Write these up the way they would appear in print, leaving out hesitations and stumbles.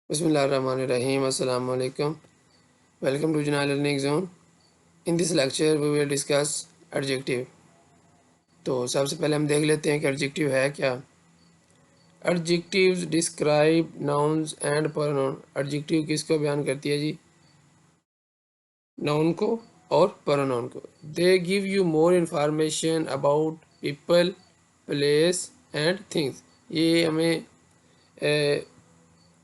Bismillahirrahmanirrahim. Assalamu alaikum. Welcome to Jana Learning Zone. In this lecture we will discuss adjective. तो सबसे पहले हम देख लेते हैं कि adjective है क्या. Adjectives describe nouns and pronoun. Adjective किसको बयान करती है जी? Noun को और pronoun को. They give you more information about people, place and things. ये हमें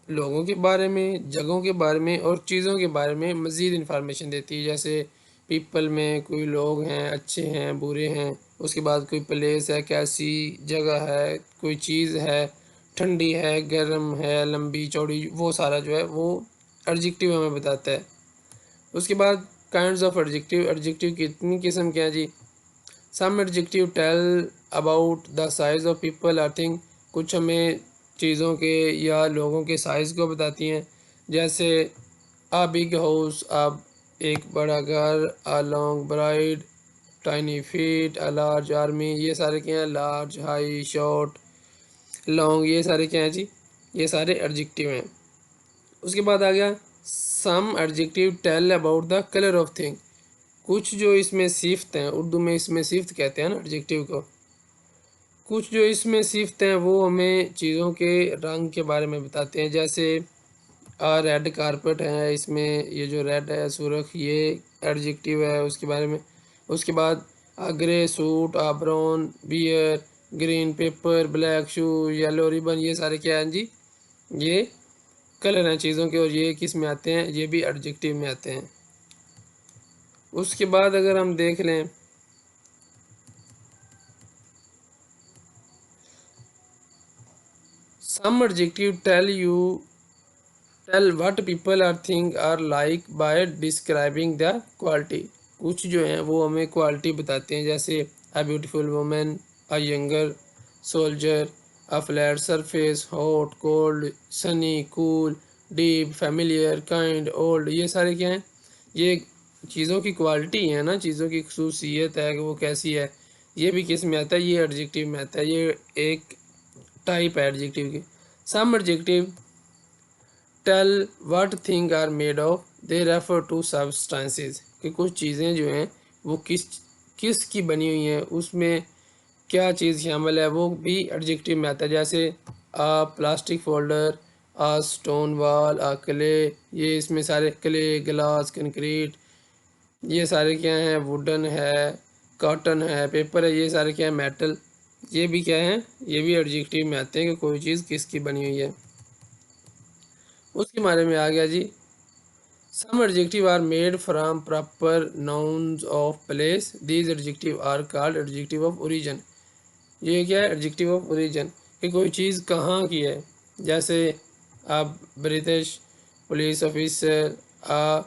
लोगों के बारे में, जगहों के बारे में और चीज़ों के बारे में मज़ीद इन्फॉर्मेशन देती है। जैसे पीपल में कोई लोग हैं, अच्छे हैं, बुरे हैं। उसके बाद कोई प्लेस है, कैसी जगह है, कोई चीज़ है, ठंडी है, गर्म है, लंबी चौड़ी, वो सारा जो है वो एडजेक्टिव हमें बताता है। उसके बाद काइंड्स ऑफ एडजेक्टिव, एडजेक्टिव की इतनी किस्म क्या है जी? Some adjective tell about the size of people or thing, कुछ हमें चीज़ों के या लोगों के साइज़ को बताती हैं। जैसे अ बिग हाउस, अब एक बड़ा घर, a long bride, tiny feet, a large army, ये सारे क्या हैं? लार्ज, हाई, शॉर्ट, लॉन्ग, ये सारे क्या हैं जी? ये सारे एडजेक्टिव हैं। उसके बाद आ गया some adjective tell about the colour of thing, कुछ जो इसमें सिफ्त हैं, उर्दू में इसमें सिफ्त कहते हैं ना एडजेक्टिव को। कुछ जो इसमें सिफ्त हैं वो हमें चीज़ों के रंग के बारे में बताते हैं। जैसे रेड कारपेट है, इसमें ये जो रेड है, सुर्ख, ये एडजेक्टिव है उसके बारे में। उसके बाद grey suit, brown bear, green pepper, black shoe, yellow ribbon, ये सारे क्या हैं जी? ये कलर हैं चीज़ों के, और ये किस में आते हैं? ये भी एडजेक्टिव में आते हैं। उसके बाद अगर हम देख लें some adjective tell what people are think are like by describing the quality, कुछ जो हैं वो हमें क्वालिटी बताते हैं। जैसे a beautiful women, a younger soldier, a flat surface, hot, cold, Sunny, cool, deep, familiar, kind, old, ये सारे क्या हैं? ये चीज़ों की क्वालिटी है ना, चीज़ों की खसूसियत है कि वो कैसी है। ये भी किस में आता है? ये एडजेक्टिव में आता है। ये एक टाइप है एडजेक्टिव की। Some adjective tell what thing are made of, they refer to substances, कि कुछ चीज़ें जो हैं वो किस की बनी हुई हैं, उसमें क्या चीज़ शामिल है, वो भी एडजेक्टिव में आता है। जैसे plastic folder, stone wall, clay, ये इसमें सारे क्ले, ग्लास, कंक्रीट, ये सारे क्या हैं? वुडन है, कॉटन है, पेपर है, ये सारे क्या है? मेटल, ये भी क्या है? ये भी एडजेक्टिव में आते हैं कि कोई चीज़ किसकी बनी हुई है। उसके बारे में आ गया जी some adjective are made from proper nouns of place, these adjective are called adjective of origin. ये क्या है? एडजेक्टिव ऑफ ओरिजिन, कि कोई चीज़ कहाँ की है। जैसे अब British police officer, a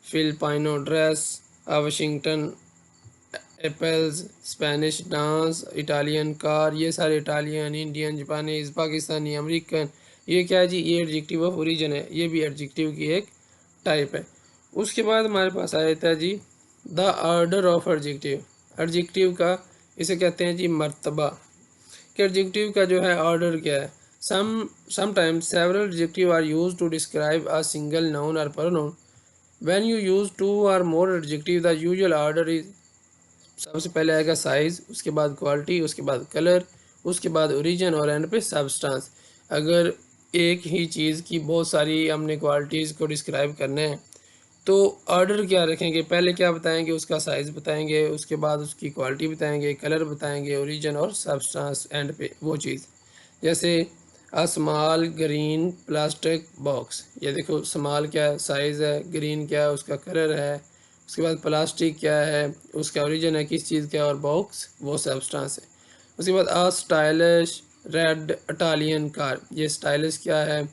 Filipino dress, Washington apples, Spanish dance, Italian car, ये सारे Italian, Indian, Japanese, Pakistani, American, ये क्या है जी? ये एडजेक्टिव ऑफ ओरिजिन है। ये भी एडजेक्टिव की एक टाइप है। उसके बाद हमारे पास आ जाता है जी the order of adjective, adjective का इसे कहते हैं जी मर्तबा, कि एडजेक्टिव का जो है ऑर्डर क्या है। Sometimes several adjective are used to describe a single noun or pronoun. When you use two or more adjective the usual order is, सबसे पहले आएगा साइज़, उसके बाद क्वालिटी, उसके बाद कलर, उसके बाद ओरिजिन और एंड पे सब्सटेंस। अगर एक ही चीज़ की बहुत सारी हमने क्वालिटीज़ को डिस्क्राइब करना है तो ऑर्डर क्या रखेंगे? पहले क्या बताएंगे? उसका साइज़ बताएंगे, उसके बाद उसकी क्वालिटी बताएंगे, कलर बताएंगे, ओरिजिन और सब्सटेंस एंड पे वो चीज़। जैसे स्मॉल ग्रीन प्लास्टिक बॉक्स, ये देखो स्मॉल क्या है? साइज़ है, ग्रीन क्या है? उसका कलर है, उसके बाद प्लास्टिक क्या है? उसका ओरिजिन है किस चीज़ का है, और बॉक्स वो सब्सटेंस है। उसके बाद स्टाइलिश रेड इटालियन कार, ये स्टाइलिश क्या है?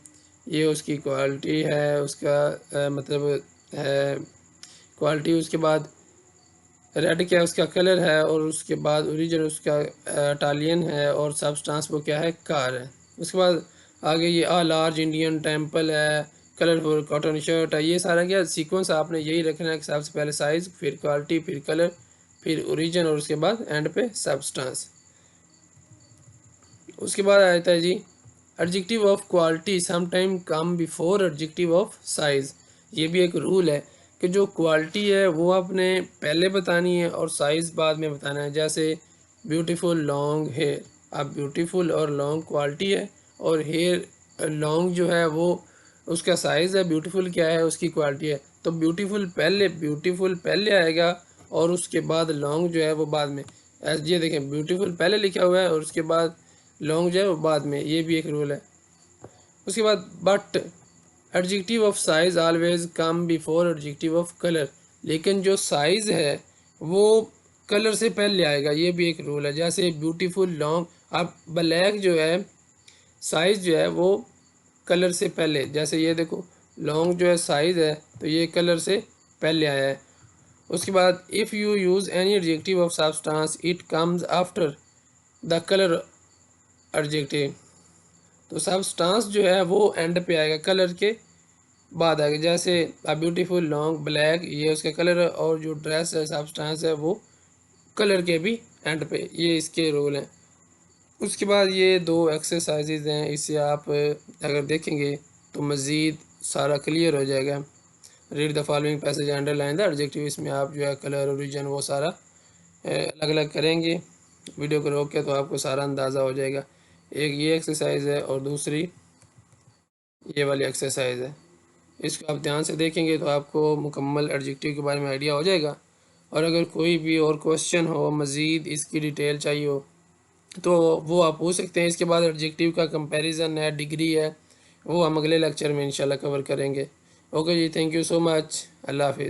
ये उसकी क्वालिटी है, उसका मतलब है क्वालिटी। उसके बाद रेड क्या है? उसका कलर है, और उसके बाद ओरिजिन उसका इटालियन है, और सब्सटेंस वो क्या है? कार है। उसके बाद आगे ये लार्ज इंडियन टेम्पल है, कलरफुल कॉटन शर्ट है, ये सारा क्या सीक्वेंस आपने यही रखना है कि सबसे पहले साइज़, फिर क्वालिटी, फिर कलर, फिर ओरिजिन, और उसके बाद एंड पे सब्सटेंस। उसके बाद आ जाता है जी adjective of quality sometime come before adjective of size. ये भी एक रूल है कि जो क्वालिटी है वो आपने पहले बतानी है और साइज़ बाद में बताना है। जैसे ब्यूटीफुल लॉन्ग हेयर, अब ब्यूटीफुल और लॉन्ग क्वालिटी है और हेयर लॉन्ग जो है वो उसका साइज़ है, ब्यूटीफुल क्या है उसकी क्वालिटी है। तो ब्यूटीफुल पहले आएगा और उसके बाद लॉन्ग जो है वो बाद में। ये देखें, ब्यूटीफुल पहले लिखा हुआ है और उसके बाद लॉन्ग जो है वो बाद में, ये भी एक रूल है। उसके बाद but adjective of size always come before adjective of colour, लेकिन जो साइज़ है वो कलर से पहले आएगा, ये भी एक रूल है। जैसे ब्यूटीफुल लॉन्ग, अब ब्लैक जो है साइज़ जो है वो कलर से पहले, जैसे ये देखो लॉन्ग जो है साइज़ है तो ये कलर से पहले आया है। उसके बाद if you use any adjective of substance it comes after the colour adjective, तो सब्सटेंस जो है वो एंड पे आएगा, कलर के बाद आएगा। जैसे अ ब्यूटीफुल लॉन्ग ब्लैक, ये उसका कलर है, और जो ड्रेस है सब्सटेंस है वो कलर के भी एंड पे, ये इसके रूल हैं। उसके बाद ये दो एक्सरसाइजेज हैं, इसे आप अगर देखेंगे तो मज़ीद सारा क्लियर हो जाएगा। Read the following passage underline the adjective, इसमें आप जो है कलर ओरिजिन वो सारा अलग अलग करेंगे। वीडियो को रोक के तो आपको सारा अंदाज़ा हो जाएगा। एक ये एक्सरसाइज है और दूसरी ये वाली एक्सरसाइज है। इसको आप ध्यान से देखेंगे तो आपको मुकम्मल एडजेक्टिव के बारे में आइडिया हो जाएगा। और अगर कोई भी और क्वेश्चन हो, मज़ीद इसकी डिटेल चाहिए हो, तो वो आप पूछ सकते हैं। इसके बाद एडजेक्टिव का कंपैरिजन है, डिग्री है, वो हम अगले लेक्चर में इंशाल्लाह कवर करेंगे। ओके जी, थैंक यू सो मच, अल्लाह हाफिज़।